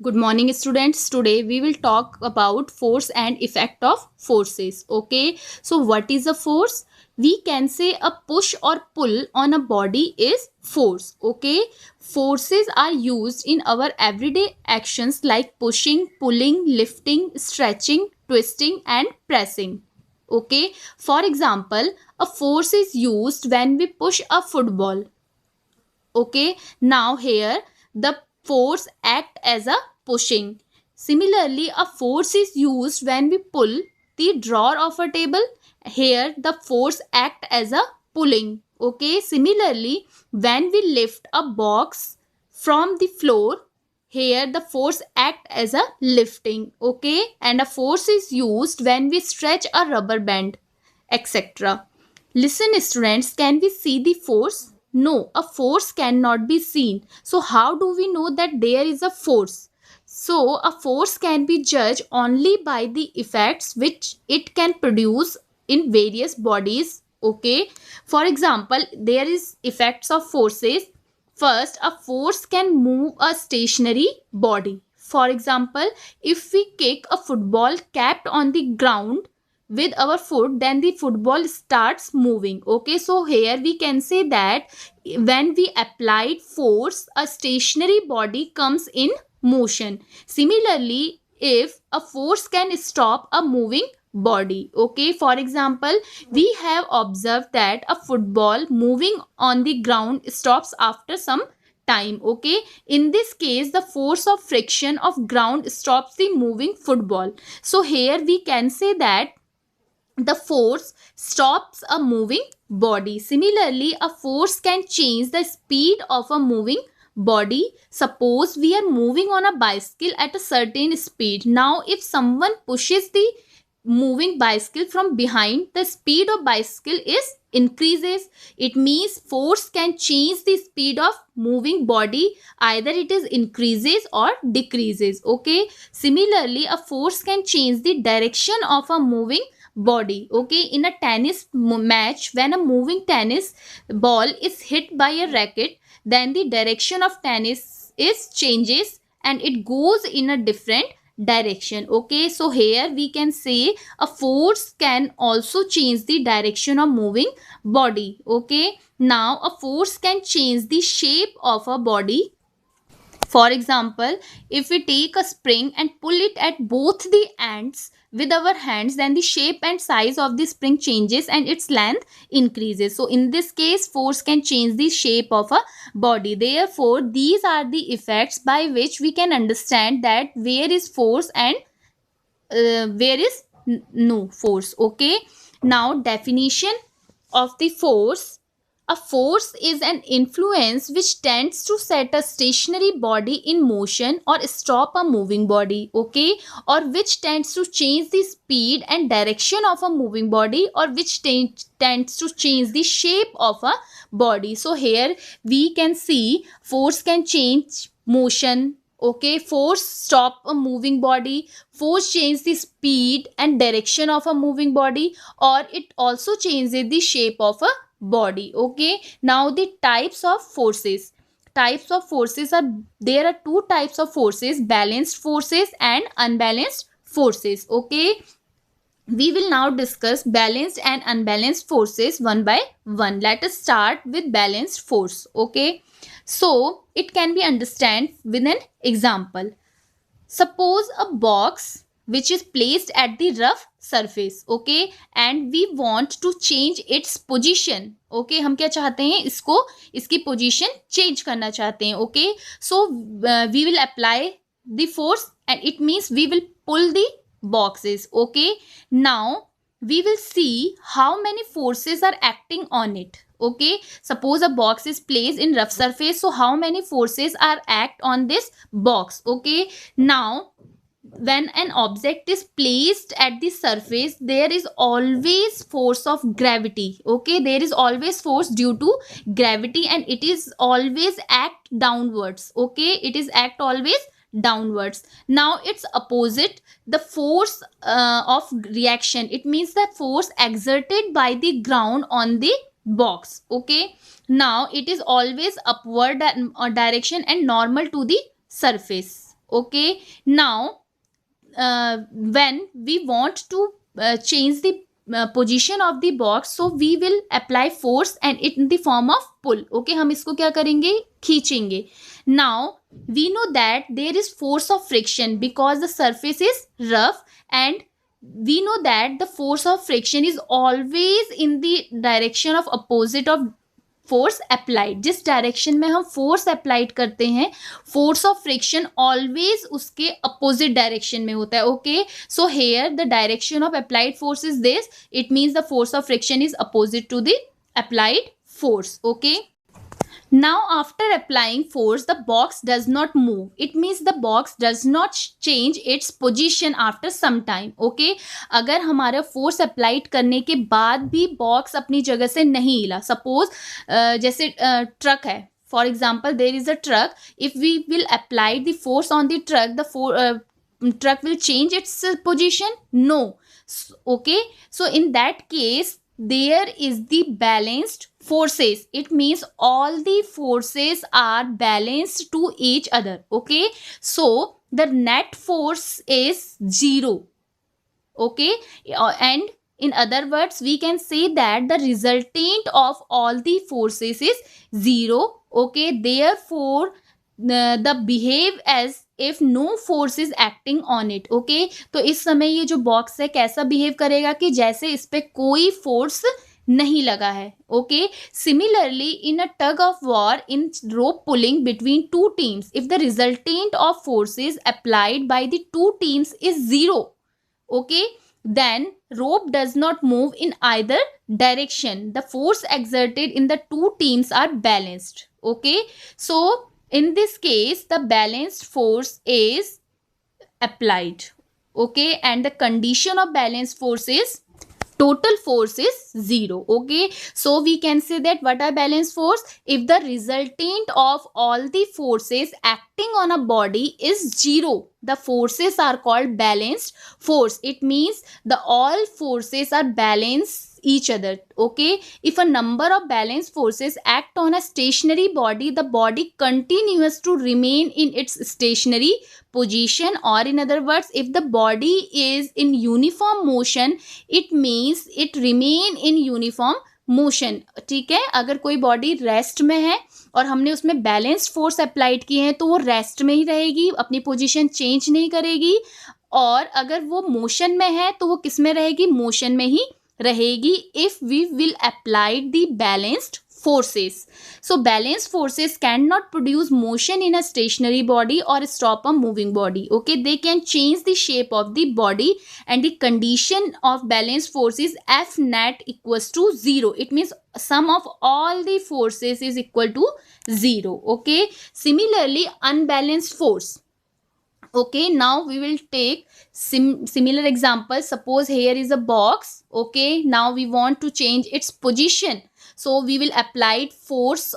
Good morning, students. Today we will talk about force and effect of forces. Okay, so what is a force? We can say a push or pull on a body is force. Okay, forces are used in our everyday actions like pushing, pulling, lifting, stretching, twisting, and pressing. Okay, for example, a force is used when we push a football. Okay, now here the force act as a pushing. Similarly, a force is used when we pull the drawer of a table. Here the force act as a pulling. Okay, similarly, when we lift a box from the floor, here the force act as a lifting. Okay, and a force is used when we stretch a rubber band, etc. Listen, students, can we see the force? No, a force cannot be seen. So, how do we know that there is a force? So, a force can be judged only by the effects which it can produce in various bodies. Okay, for example, there is effects of forces. First, a force can move a stationary body. For example, if we kick a football capped on the ground with our foot, then the football starts moving. Okay, so here we can say that when we applied force, a stationary body comes in motion. Similarly, if a force can stop a moving body. Okay, for example, we have observed that a football moving on the ground stops after some time. Okay, in this case the force of friction of ground stops the moving football. So here we can say that the force stops a moving body. Similarly, a force can change the speed of a moving body. Suppose we are moving on a bicycle at a certain speed. Now, if someone pushes the moving bicycle from behind, the speed of bicycle is increases. It means force can change the speed of moving body, either it is increases or decreases. Okay, similarly a force can change the direction of a moving body. Okay, in a tennis match, when a moving tennis ball is hit by a racket, then the direction of tennis is changes and it goes in a different direction. Okay, so here we can say a force can also change the direction of moving body. Okay, now a force can change the shape of a body. For example, if we take a spring and pull it at both the ends with our hands, then the shape and size of the spring changes and its length increases. So in this case, force can change the shape of a body. Therefore, these are the effects by which we can understand that where is force and where is no force. Okay, now definition of the force. A force is an influence which tends to set a stationary body in motion or stop a moving body. Okay, or which tends to change the speed and direction of a moving body, or which tends to change the shape of a body. So here we can see force can change motion. Okay, force stop a moving body, force change the speed and direction of a moving body, or it also changes the shape of a body. Okay, now the types of forces. Types of forces are there are two types of forces: balanced forces and unbalanced forces. Okay, we will now discuss balanced and unbalanced forces one by one. Let us start with balanced force. Okay, so it can be understand with an example. Suppose a box which is placed at the rough surface. Okay, and we want to change its position. Okay, हम क्या चाहते हैं, इसको इसकी position change करना चाहते हैं. Okay, so we will apply the force and it means we will pull the boxes. Okay, now we will see how many forces are acting on it. Okay, suppose a box is placed in rough surface, so how many forces are act on this box. Okay, now when an object is placed at the surface, there is always force of gravity. Okay, there is always force due to gravity and it is always act downwards. Okay, it is act always downwards. Now it's opposite, the force of reaction. It means the force exerted by the ground on the box. Okay, now it is always upward direction and normal to the surface. Okay, now when we want to change the position of the box, so we will apply force and it in the form of pull. Okay, हम इसको क्या करेंगे, खींचेंगे. Now we know that there is force of friction because the surface is rough, and we know that the force of friction is always in the direction of opposite of force applied. जिस direction में हम force applied करते हैं, force of friction always उसके opposite direction में होता है. Okay, so here the direction of applied force is this. It means the force of friction is opposite to the applied force. Okay, now after applying force the box does not move. It means the box does not change its position after some time. Okay, अगर हमारा force applied करने के बाद भी box अपनी जगह से नहीं हिला, सपोज जैसे ट्रक है, for example there is a truck, if we will apply the force on the truck, the truck will change its position? No. Okay, so in that case there is the balanced forces. It means all the forces are balanced to each other. Okay, so the net force is zero. Okay, and in other words we can say that the resultant of all the forces is zero. Okay, therefore the behave as if no force is acting on it. Okay, तो इस समय ये जो box है कैसा behave करेगा कि जैसे इस पे कोई फोर्स नहीं लगा है. Okay, similarly in a tug of war in rope pulling between two teams, if the resultant of forces applied by the two teams is zero, okay, then rope does not move in either direction. The force exerted in the two teams are balanced. Okay, so in this case the balanced force is applied. Okay, and the condition of balanced force is total force is zero. Okay, so we can say that what are balanced force? If the resultant of all the forces acting on a body is zero, the forces are called balanced force. It means the all forces are balanced each other. Okay, if a number of balanced forces act on a stationary body, the body continues to remain in its stationary position, or in other words if the body is in uniform motion, it means it remain in uniform motion. ठीक है, अगर कोई body rest में है और हमने उसमें balanced force applied किए हैं तो वो रेस्ट में ही रहेगी, अपनी पोजीशन चेंज नहीं करेगी. और अगर वो मोशन में है तो वो किस में रहेगी, मोशन में ही रहेगी, if we will applied the balanced forces. So balanced forces cannot produce motion in a stationary body or stop a moving body. Okay, they can change the shape of the body, and the condition of balanced force is F net equals to 0. It means sum of all the forces is equal to 0. Okay, similarly unbalanced force. Okay, now we will take similar example. Suppose here is a box. Okay, now we want to change its position, so we will apply force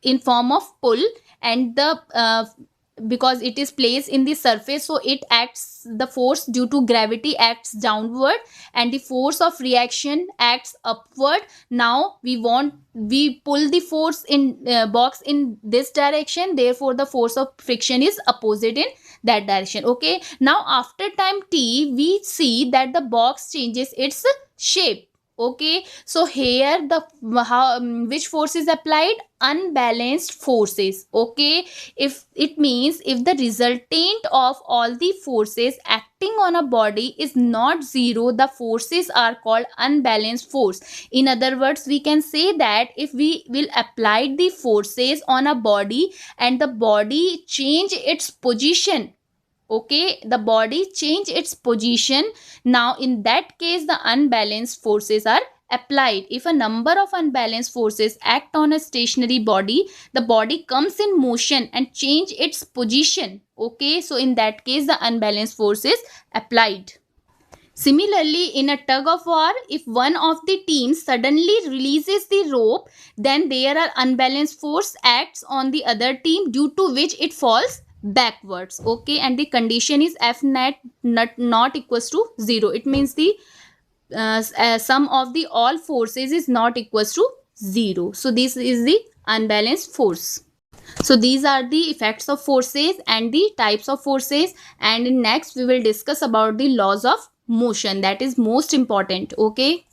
in form of pull, and the because it is placed in the surface, so it acts, the force due to gravity acts downward and the force of reaction acts upward. Now we pull the force in box in this direction, therefore the force of friction is opposite in that direction. Okay, now after time t we see that the box changes its shape. Okay, so here the which force is applied, unbalanced forces. Okay, if it means if the resultant of all the forces acting on a body is not zero, the forces are called unbalanced force. In other words we can say that if we will apply the forces on a body and the body change its position, okay, the body change its position, now in that case the unbalanced forces are applied. If a number of unbalanced forces act on a stationary body, the body comes in motion and change its position. Okay, so in that case the unbalanced force is applied. Similarly, in a tug of war, if one of the teams suddenly releases the rope, then there are unbalanced force acts on the other team, due to which it falls backwards. Okay, and the condition is F net not equals to 0. It means the sum of the all forces is not equals to 0. So this is the unbalanced force. So these are the effects of forces and the types of forces, and in next we will discuss about the laws of motion, that is most important. Okay.